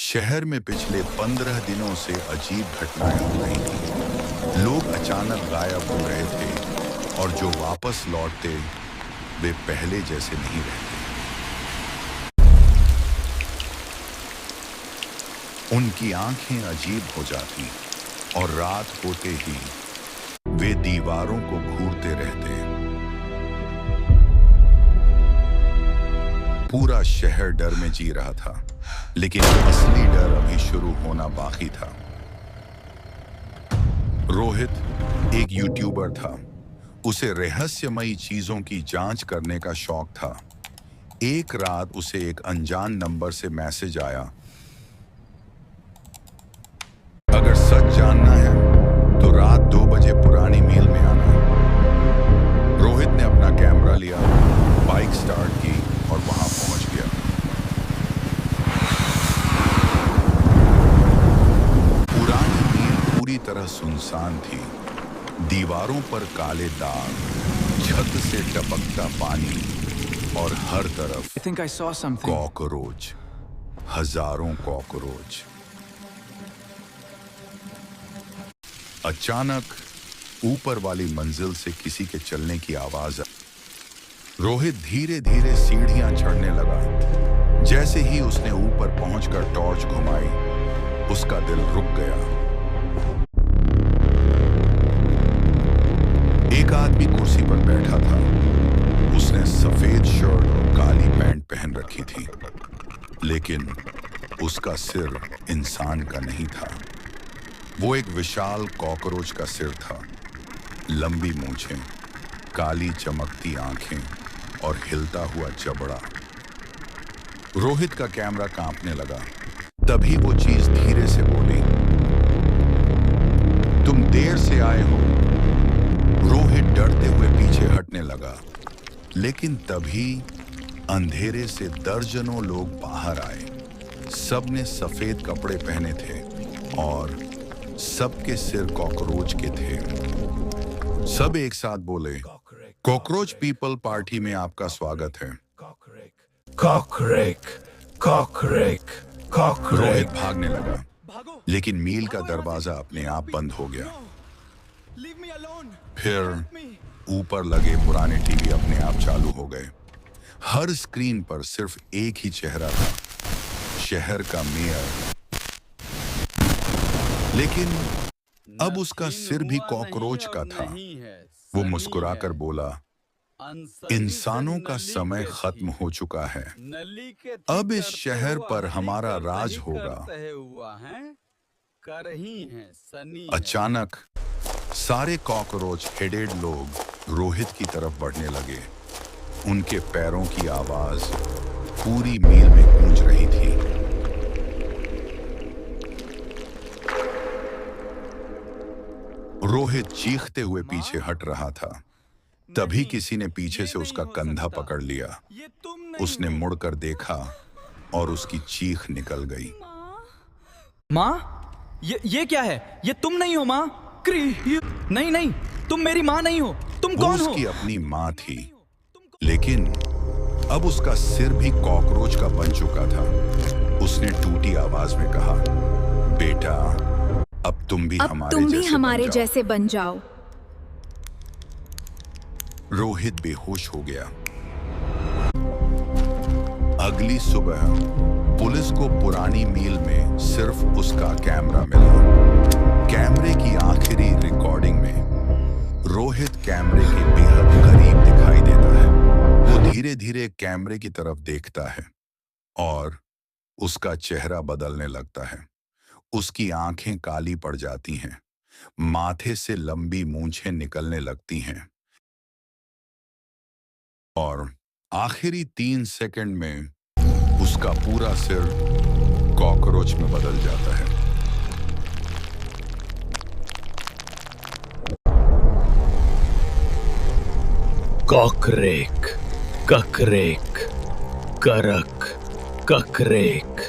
शहर में पिछले 15 दिनों से अजीब घटनाएं हो रही थी। लोग अचानक गायब हो रहे थे और जो वापस लौटते वे पहले जैसे नहीं रहते। उनकी आंखें अजीब हो जाती और रात होते ही वे दीवारों को घूरते रहते। पूरा शहर डर में जी रहा था, लेकिन असली डर अभी शुरू होना बाकी था। रोहित एक यूट्यूबर था। उसे रहस्यमयी चीजों की जांच करने का शौक था। एक रात उसे एक अनजान नंबर से मैसेज आया, अगर सच जानना है तो रात 2 बजे पुरानी मील में आना। रोहित ने अपना कैमरा लिया, बाइक स्टार्ट की और वहां पहुंच गया। पुरानी मील पूरी तरह सुनसान थी। दीवारों पर काले दाग, छत से टपकता पानी और हर तरफ कॉकरोच, हजारों कॉकरोच। अचानक ऊपर वाली मंजिल से किसी के चलने की आवाज आई। रोहित धीरे धीरे सीढ़ियां चढ़ने लगा। जैसे ही उसने ऊपर पहुंचकर टॉर्च घुमाई, उसका दिल रुक गया। एक आदमी कुर्सी पर बैठा था। उसने सफेद शर्ट और काली पैंट पहन रखी थी, लेकिन उसका सिर इंसान का नहीं था। वो एक विशाल कॉकरोच का सिर था। लंबी मूंछें, काली चमकती आंखें और हिलता हुआ जबड़ा। रोहित का कैमरा कांपने लगा। तभी वो चीज धीरे से बोली, तुम देर से आए हो। रोहित डरते हुए पीछे हटने लगा, लेकिन तभी अंधेरे से दर्जनों लोग बाहर आए। सबने सफेद कपड़े पहने थे और सबके सिर कॉकरोच के थे। सब एक साथ बोले, कॉकरोच पीपल पार्टी में आपका स्वागत है। रोहित भागने लगा, लेकिन मील का दरवाजा अपने आप बंद हो गया। फिर ऊपर लगे पुराने टीवी अपने आप चालू हो गए। हर स्क्रीन पर सिर्फ एक ही चेहरा था, शहर का मेयर। लेकिन अब उसका सिर भी कॉकरोच का था। वो मुस्कुराकर बोला, इंसानों का समय खत्म हो चुका है। अब इस शहर पर हमारा राज होगा। अचानक सारे कॉकरोच हेडेड लोग रोहित की तरफ बढ़ने लगे। उनके पैरों की आवाज पूरी मील में गूंज रही थी। रोहित चीखते हुए पीछे हट रहा था। तभी किसी ने पीछे से उसका कंधा पकड़ लिया। उसने मुड़कर देखा और उसकी चीख निकल गई। माँ, ये क्या है? ये तुम नहीं हो माँ? नहीं नहीं, तुम मेरी माँ नहीं हो। तुम कौन हो? उसकी अपनी माँ थी, लेकिन अब उसका सिर भी कॉकरोच का बन चुका था। उसने टूटी आवाज में कहा, बेटा, अब तुम भी हमारे जैसे बन जाओ। रोहित बेहोश हो गया। अगली सुबह पुलिस को पुरानी मील में सिर्फ उसका कैमरा मिला। कैमरे की आखिरी रिकॉर्डिंग में रोहित कैमरे के बेहद करीब दिखाई देता है। वो धीरे धीरे कैमरे की तरफ देखता है और उसका चेहरा बदलने लगता है। उसकी आंखें काली पड़ जाती हैं, माथे से लंबी मूंछें निकलने लगती हैं और आखिरी 3 सेकंड में उसका पूरा सिर कॉकरोच में बदल जाता है। कॉकरेक, ककरेक, करक, ककरेक।